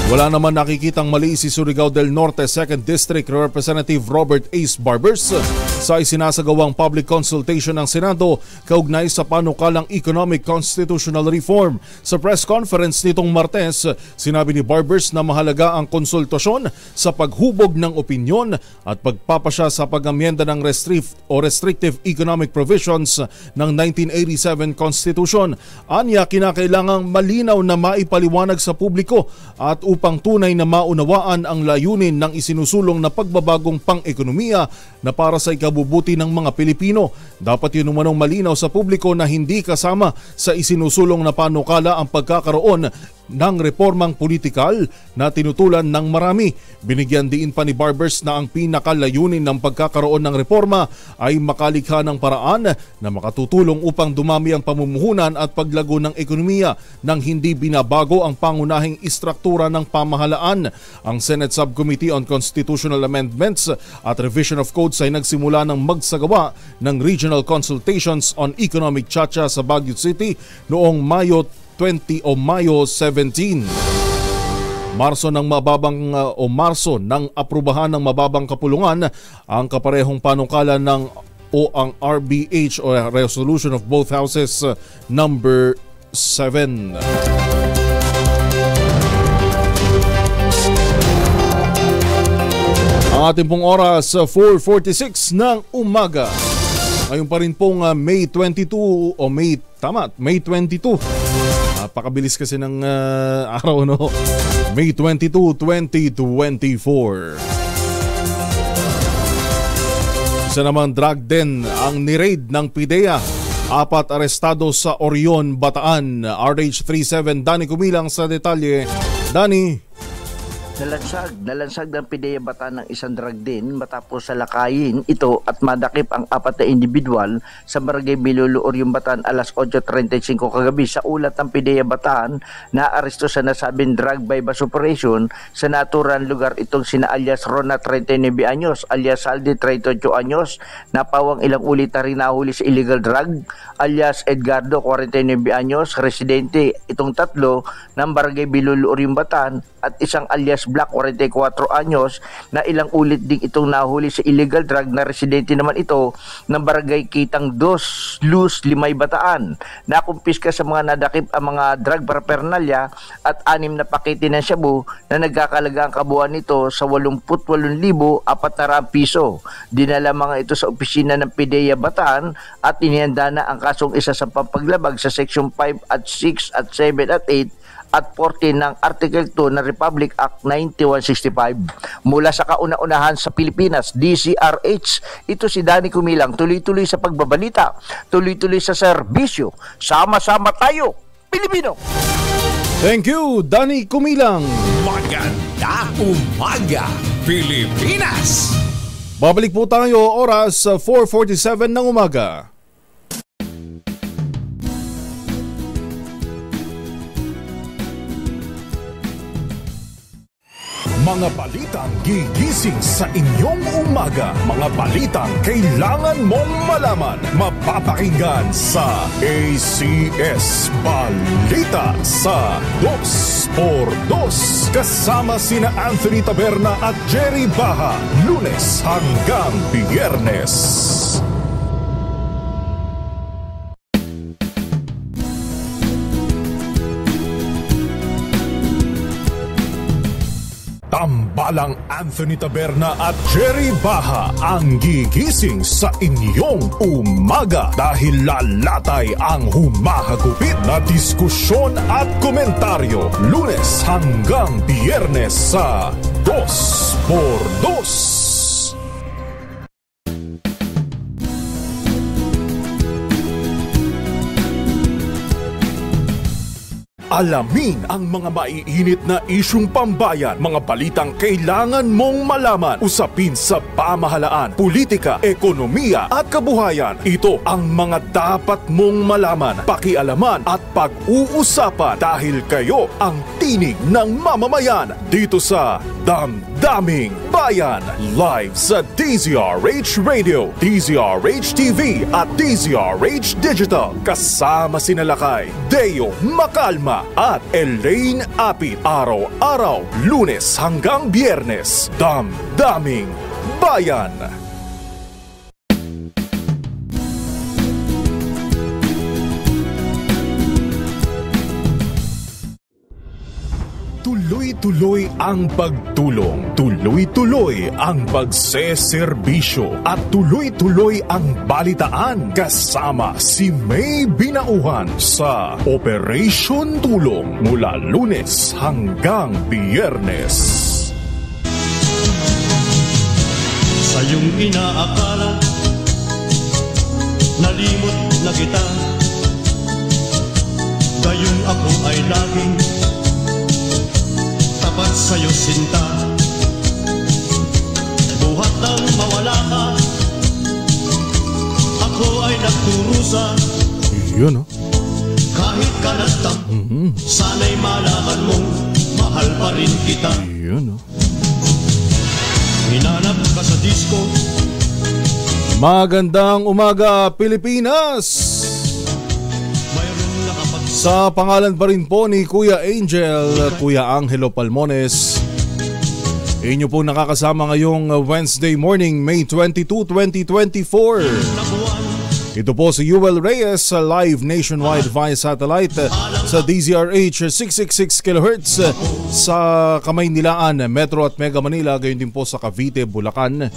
Wala naman nakikitang mali si Surigao del Norte 2nd District Representative Robert Ace Barbers sa isinasagawang public consultation ng Senado kaugnay sa panukalang economic constitutional reform. Sa press conference nitong Martes, sinabi ni Barbers na mahalaga ang konsultasyon sa paghubog ng opinyon at pagpapasya sa pag-amyenda ng restrictive economic provisions ng 1987 Constitution. Anya, kinakailangang malinaw na maipaliwanag sa publiko at upang tunay na maunawaan ang layunin ng isinusulong na pagbabagong pang-ekonomiya na para sa ikabubuti ng mga Pilipino. Dapat yun umanong malinaw sa publiko na hindi kasama sa isinusulong na panukala ang pagkakaroon ng reformang politikal na tinutulan ng marami. Binigyan diin pa ni Barbers na ang pinakalayunin ng pagkakaroon ng reforma ay makalikha ng paraan na makatutulong upang dumami ang pamumuhunan at paglago ng ekonomiya nang hindi binabago ang pangunahing istruktura ng pamahalaan. Ang Senate Subcommittee on Constitutional Amendments at Revision of Codes ay nagsimula ng magsagawa ng regional consultations on economic chacha sa Baguio City noong Mayo 17. Marso ng aprubahan ng mababang kapulungan ang kaparehong panukala ng ang RBH o Resolution of Both Houses number 7. Ang ating pong oras 4:46 ng umaga. Ngayon pa rin pong May 22 o May 22. Napakabilis kasi ng araw, no? May 22, 2024. Isa naman drug den ang nireid ng PIDEA. 4 arestado sa Orion, Bataan. RH37, Danny Kumilang sa detalye. Danny. Nalansag ng PIDEA Bataan ng isang drug den matapos salakayin ito at madakip ang 4 na individual sa Barangay Bilolo, Orion, Bataan alas 8:35 kagabi. Sa ulat ng PIDEA Bataan, naaresto sa nasabing drug bypass operation sa naturang lugar itong sina alias Rona 39 anyos, alias Saldi 38 anyos, napawang ilang ulit na rin nahuli sa illegal drug, alias Edgardo 49 anyos, residente itong tatlo ng Barangay Bilolo, Orion, Bataan, at isang alias Black 44 anyos na ilang ulit ding itong nahuli sa illegal drug na residente naman ito ng Barangay Kitang 2, Luz, Limay, Bataan. Nakumpiska sa mga nadakip ang mga drug paraphernalia at 6 na pakete ng shabu na nagkakalaga ang kabuuan nito sa 88,400 piso. Dinala mga ito sa opisina ng PIDEA Bataan at inihanda na ang kasong isa sa pampaglabag sa Section 5 at 6 at 7 at 8 at 14 ng Article 2 ng Republic Act 9165. Mula sa kauna-unahan sa Pilipinas, DCRH, ito si Danny Kumilang, tuloy-tuloy sa pagbabalita, tuloy-tuloy sa serbisyo. Sama-sama tayo, Pilipino! Thank you, Danny Kumilang. Maganda umaga, Pilipinas! Babalik po tayo oras 4:47 ng umaga. Mga balitang gigising sa inyong umaga. Mga balitang kailangan mong malaman. Mapapakinggan sa ACS Balita sa 2x2. Kasama sina Anthony Taberna at Jerry Baha. Lunes hanggang Biyernes. Tambalang Anthony Taberna at Jerry Baha ang gigising sa inyong umaga dahil lalatay ang humahagupit na diskusyon at komentaryo Lunes hanggang Biyernes sa 2x2. Alamin ang mga maiinit na isyung pambayan, mga balitang kailangan mong malaman, usapin sa pamahalaan, politika, ekonomiya at kabuhayan. Ito ang mga dapat mong malaman, pakialaman at pag-uusapan dahil kayo ang tinig ng mamamayan dito sa Damdaming Bayan. Live sa DZRH Radio, DZRH TV at DZRH Digital. Kasama sina Lakay, Deo Macalma at Elaine Apit. Araw-araw, Lunes hanggang Biyernes. Damdaming Bayan. Tuloy-tuloy ang pagtulong, tuloy-tuloy ang pagseserbisyo at tuloy-tuloy ang balitaan kasama si May Binauhan sa Operation Tulong mula Lunes hanggang Biyernes. Sa iyong inaakala, nalimot na kita, gayong ako ay laging tapat sa'yo sinta. Buhat nang mawala ka, ako ay nagturusa. Yun, no? Kahit kanastam, sana'y malaman mong mahal pa rin kita. Yun, no? Hinanap ka sa disco. Magandang umaga, Pilipinas! Sa pangalan pa rin po ni Kuya Angel, Kuya Angelo Palmones, inyo po nakakasama ngayong Wednesday morning, May 22, 2024. Ito po si Yuel Reyes, live nationwide via satellite sa DZRH 666 kHz sa Kamaynilaan, Metro at Mega Manila, gayon din po sa Cavite, Bulacan.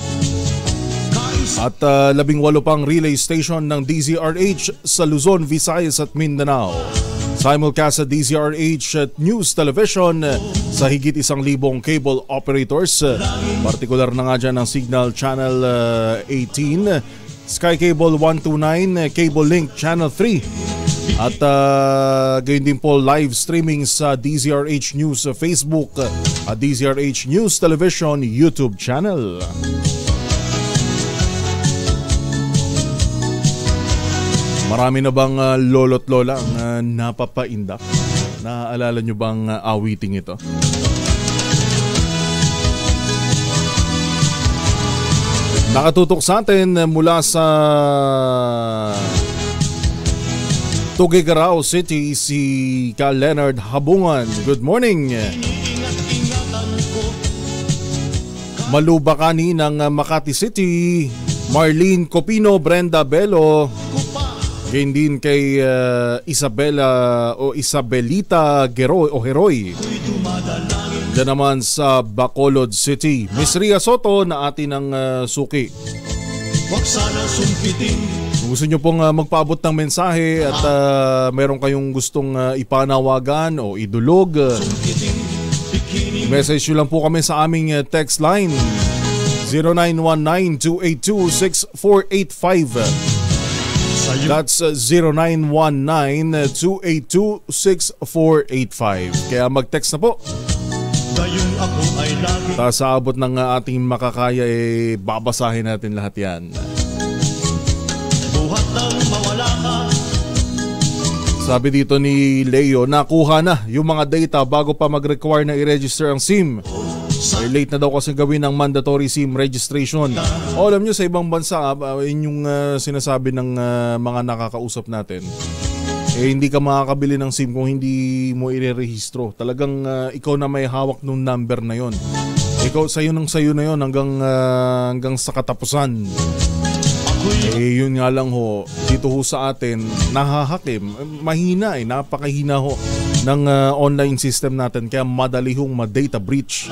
At 18 pang relay station ng DZRH sa Luzon, Visayas at Mindanao. Simulcast sa DZRH News Television sa higit 1,000 cable operators. Partikular na nga dyan ang Signal Channel 18, Sky Cable 129, Cable Link Channel 3. At gayon din po live streaming sa DZRH News Facebook at DZRH News Television YouTube channel. Marami na bang lolo't lola ang napapaindak? Naaalala nyo bang awiting ito? Nakatutok sa atin mula sa Tuguegarao City si Ka Leonard Habungan. Good morning! Malubakani ng Makati City, Marlene Copino, Brenda Bello. Gayon din kay Isabela o Isabelita Geroy o Heroy. Diyan naman sa Bacolod City, Miss Ria Soto na atin ang suki. Kung gusto nyo pong magpaabot ng mensahe at meron kayong gustong ipanawagan o idulog, message nyo lang po kami sa aming text line 0919-282-6485. That's 0919-282-6485. Kaya mag-text na po. Tapos sa abot ng ating makakaya, babasahin natin lahat yan. Sabi dito ni Leo, nakuha na yung mga data bago pa mag-require na i-register ang SIM. Late na daw kasi gawin ang mandatory SIM registration. Alam nyo, sa ibang bansa, yun yung sinasabi ng mga nakakausap natin. Hindi ka makakabili ng SIM kung hindi mo i-rehistro. Talagang ikaw na may hawak ng number na yon. Ikaw, sayo na yon hanggang sa katapusan. Yun nga lang ho, dito ho sa atin, nahahakim. Mahina napakahina ho ng online system natin, kaya madali hong ma-data breach.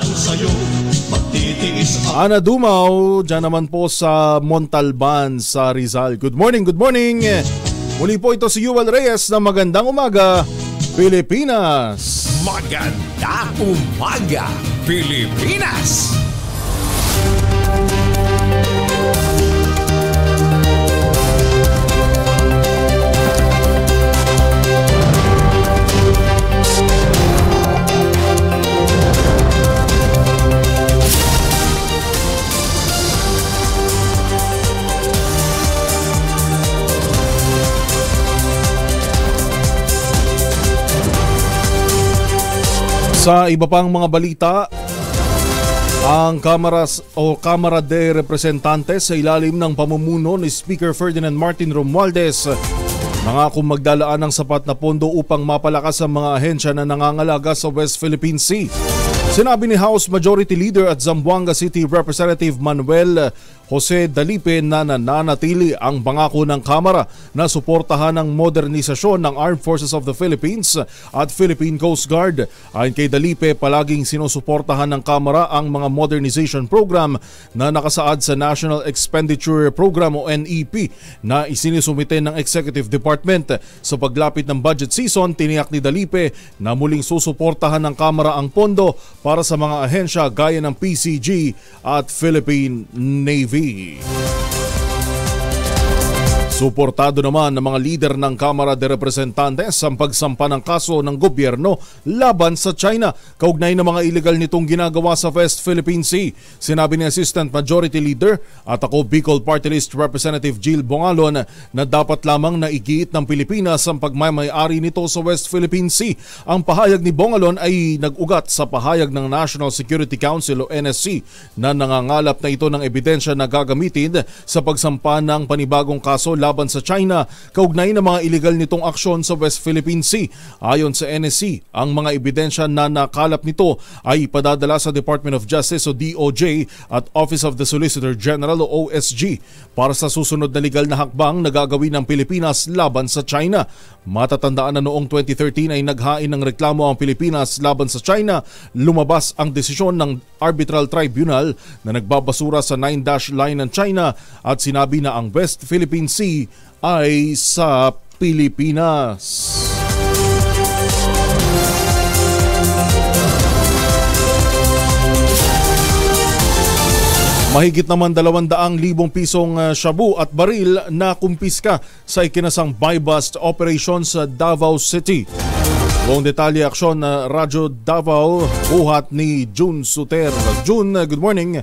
Ana Dumaw, dyan naman po sa Montalban sa Rizal. Good morning, good morning. Muli po ito si Yuel Reyes na magandang umaga, Pilipinas. Magandang umaga, Pilipinas. Sa iba pang mga balita, ang Kamara de Representantes sa ilalim ng pamumuno ni Speaker Ferdinand Martin Romualdez nangakong magdalaan ng sapat na pondo upang mapalakas ang mga ahensya na nangangalaga sa West Philippine Sea. Sinabi ni House Majority Leader at Zamboanga City Representative Manuel Jose Dalipe na nananatili ang pangako ng Kamara na suportahan ang modernisasyon ng Armed Forces of the Philippines at Philippine Coast Guard. Ayon kay Dalipe, palaging sinusuportahan ng Kamara ang mga modernization program na nakasaad sa National Expenditure Program o NEP na isinisumite ng Executive Department. Sa paglapit ng budget season, tiniyak ni Dalipe na muling susuportahan ng Kamara ang pondo para sa mga ahensya gaya ng PCG at Philippine Navy. Suportado naman ng mga lider ng Kamara de Representantes ang pagsampa ng kaso ng gobyerno laban sa China kaugnay ng mga illegal nitong ginagawa sa West Philippine Sea. Sinabi ni Assistant Majority Leader at ako Bicol Party List Representative Jill Bongalon na dapat lamang naigiit ng Pilipinas ang pagmamay-ari nito sa West Philippine Sea. Ang pahayag ni Bongalon ay nag-ugat sa pahayag ng National Security Council o NSC na nangangalap na ito ng ebidensya na gagamitin sa pagsampa ng panibagong kaso laban sa China kaugnay ng mga illegal nitong aksyon sa West Philippine Sea. Ayon sa NSC, ang mga ebidensya na nakalap nito ay ipadadala sa Department of Justice o DOJ at Office of the Solicitor General o OSG para sa susunod na legal na hakbang na gagawin ng Pilipinas laban sa China. Matatandaan na noong 2013 ay naghain ng reklamo ang Pilipinas laban sa China. Lumabas ang desisyon ng Arbitral Tribunal na nagbabasura sa 9-dash line ng China at sinabi na ang West Philippine Sea ay sa Pilipinas. Mahigit naman 200,000 pisong shabu at baril na kumpiska sa ikinasang buy-bust operation sa Davao City. Buong detalye aksyon na Radyo Davao, buhat ni June Suter. June, good morning.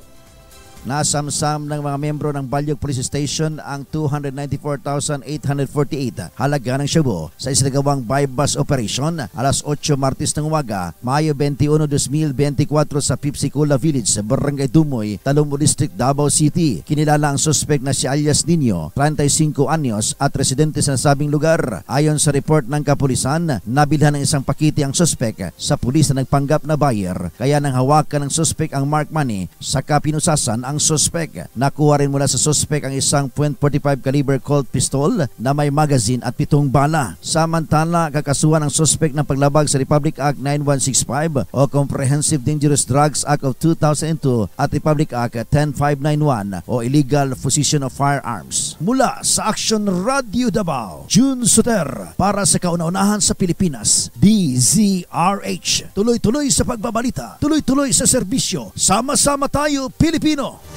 Nasamsam ng mga membro ng Balyog Police Station ang 294,848 halaga ng shabu sa isinagawang buy-bust operation alas 8 Martes ng umaga, Mayo 21, 2024 sa Pipsicula Village sa Barangay Dumoy, Talombo District, Davao City. Kinilala ang suspect na si alias Nino, 35 anyos at residente sa nasabing lugar. Ayon sa report ng kapulisan, nabilhan ng isang pakiti ang suspect sa pulis na nagpanggap na buyer, kaya nang hawakan ng suspect ang mark money, saka pinusasan ang suspect. Nakuha rin mula sa suspect ang isang .45 caliber Colt pistol na may magazine at 7 bala. Samantala, kakasuhan ang suspect ng paglabag sa Republic Act 9165 o Comprehensive Dangerous Drugs Act of 2002 at Republic Act 10591 o Illegal Possession of Firearms. Mula sa Action Radio Davao, June Suter para sa kauna-unahan sa Pilipinas, DZRH. Tuloy-tuloy sa pagbabalita, tuloy-tuloy sa serbisyo. Sama-sama tayo, Pilipino!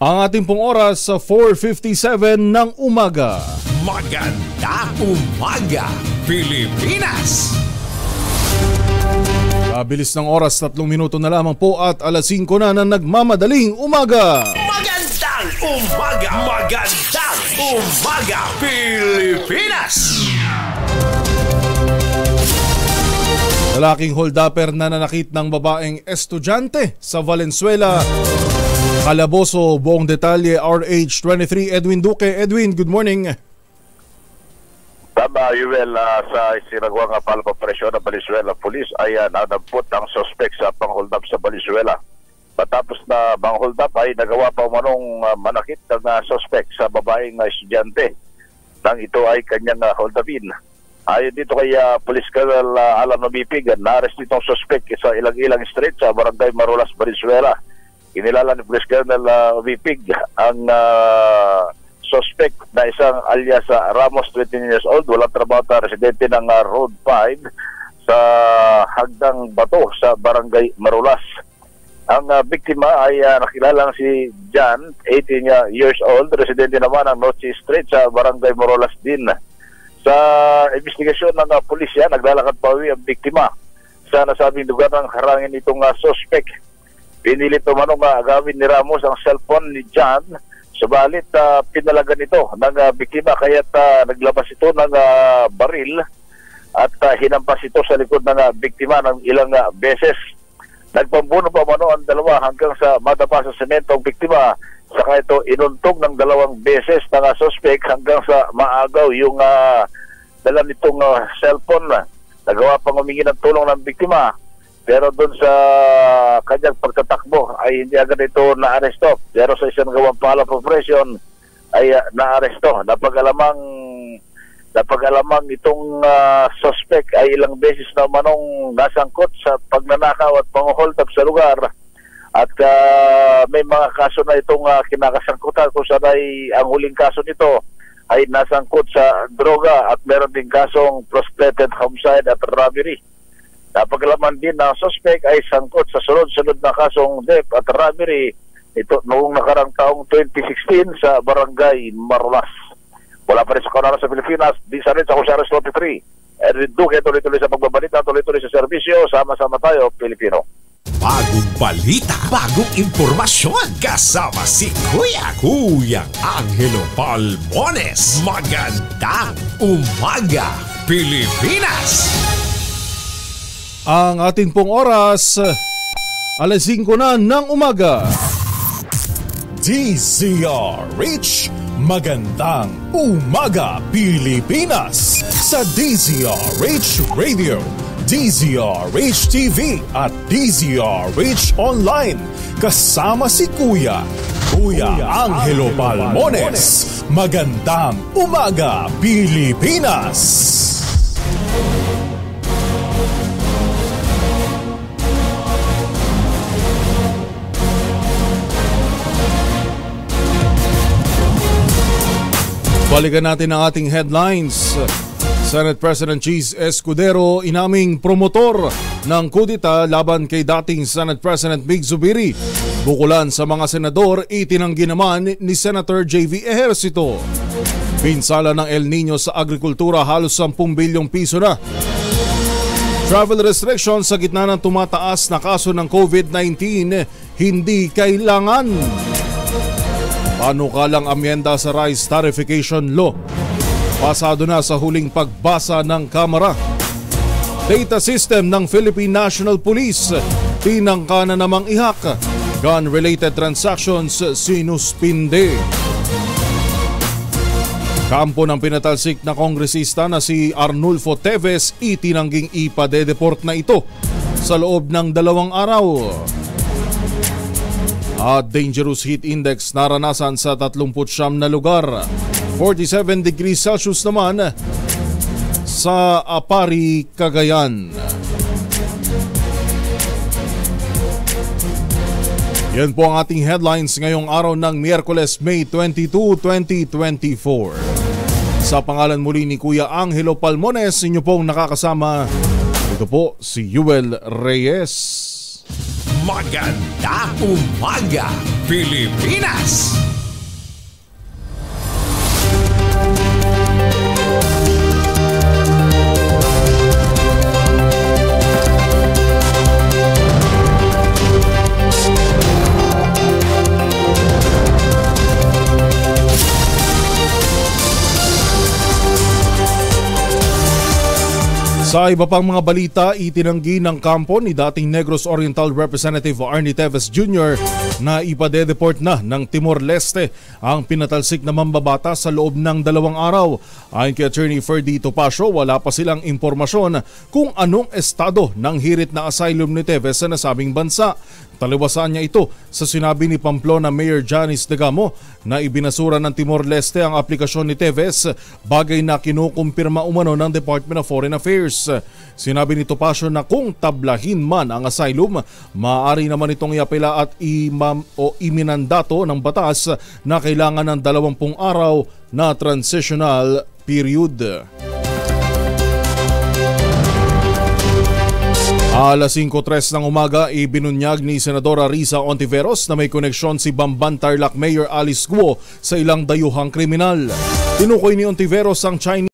Ang ating pong oras sa 4:57 ng umaga. Maganda umaga, Pilipinas! Kabilis ng oras, 3 minuto na lamang po at alas 5 na nagmamadaling umaga. Magandang umaga! Magandang umaga, Pilipinas! Lalaking hold-upper na nanakit ng babaeng estudyante sa Valenzuela. Calabozo, buong detalye RH23 Edwin Duque. Edwin, good morning. Tama, Yuel, sa isinagawang palpapresyon ng Valenzuela Police ay nadampot ang suspect sa pang-hold up sa Valenzuela. Matapos na pang-hold up ay nagawa pa manong manakit ng suspect sa babaeng estudyante nang ito ay kanyang hold upin. Ayon dito kay Police Colonel Alan Omipig, na-arrest itong suspect sa Ilang-Ilang Street sa Barangay Marulas, Valenzuela. Kinilala ni Police Colonel Omipig ang suspect na isang alias Ramos, 20 years old, walang trabaho, residente ng Road 5 sa Hagdang Bato sa Barangay Marulas. Ang biktima ay nakilalang si John, 18 years old, residente naman ng Noche Street sa Barangay Marulas din. Sa investigasyon ng pulisya, naglalakad pa uwi ang biktima sa nasabing lugar ng harangin itong suspect. Pinilit umanong agawin ni Ramos ang cellphone ni John Subalit pinalagan ito ng biktima kaya't naglabas ito ng baril at hinampas ito sa likod ng biktima ng ilang beses. Nagpambuno pa mano ang dalawa hanggang sa madapa sa semento ang biktima. Saka ito inuntog ng 2 beses ng suspect hanggang sa maagaw yung dala nitong cellphone. Nagawa pang humingi ng tulong ng biktima. Pero doon sa kanyang pagtatakbo ay hindi agad ito na-aresto. Pero sa isang gawang follow-up operation ay na-aresto. Napag-alamang itong suspect ay ilang beses na manong nasangkot sa pagnanakaw at pang-hold up sa lugar. At may mga kaso na itong kinakasangkutan kung saan ay ang huling kaso nito ay nasangkot sa droga at meron din kasong prostrated homicide at robbery. Napagalaman din na suspect ay sangkot sa sunod-sunod na kasong theft at robbery ito noong nakarang taong 2016 sa Barangay Marulas. Wala pa rin sa Corona sa Pilipinas, di sa rin sa Kusares 23. Edwin Duque, tuloy-tuloy sa pagbabalita, tuloy-tuloy sa serbisyo, sama-sama tayo, Pilipino. Bagong balita, bagong impormasyon, kasama si Kuya Angelo Palmones. Magandang umaga, Pilipinas! Ang ating pong oras, alas 5 na ng umaga. DZRH, magandang umaga Pilipinas! Sa DZRH Radio, DZRH TV at DZRH Online. Kasama si Kuya Angelo Palmones. Magandang umaga Pilipinas! Balikan natin ang ating headlines. Senate President Cheese Escudero inaming promotor ng kudita laban kay dating Senate President Mig Zubiri. Bukulan sa mga senador, itinanggi naman ni Senator JV Ejercito. Pinsala ng El Nino sa agrikultura, halos 10 bilyong piso na. Travel restrictions sa gitna ng tumataas na kaso ng COVID-19, hindi kailangan. Panukalang amyenda sa Rice Tarification Law. Pasado na sa huling pagbasa ng Kamara. Data system ng Philippine National Police, tinangka na namang ihak. Gun-related transactions sinuspinde. Kampo ng pinatalsik na kongresista na si Arnulfo Teves, itinangging ipadedeport na ito sa loob ng 2 araw. At dangerous heat index naranasan sa 39 na lugar. 47 degrees Celsius naman sa Apari, Cagayan. Yan po ang ating headlines ngayong araw ng Miyerkules, May 22, 2024. Sa pangalan muli ni Kuya Angelo Palmones, inyo pong nakakasama. Ito po si Yuel Reyes. Magandang umaga, Pilipinas! Sa iba pang mga balita, itinanggi ng kampo ni dating Negros Oriental Representative Arnie Teves Jr. na ipadedeport na ng Timor-Leste ang pinatalsik na mambabata sa loob ng 2 araw. Ayon kay Attorney Ferdy Topacio, wala pa silang impormasyon kung anong estado ng hirit na asylum ni Teves sa nasabing bansa. Taliwasan niya ito sa sinabi ni Pamplona Mayor Janice Degamo na ibinasura ng Timor-Leste ang aplikasyon ni Teves, bagay na kinukumpirma umano ng Department of Foreign Affairs. Sinabi ni Topacio na kung tablahin man ang asylum, maaari naman itong iapela at iminandato ng batas na kailangan ng 20 araw na transitional period. Alas 5:03 ng umaga, ibinunyag ni Senadora Risa Ontiveros na may koneksyon si Bamban Tarlac Mayor Alice Guo sa ilang dayuhang kriminal. Tinukoy ni Ontiveros ang Chinese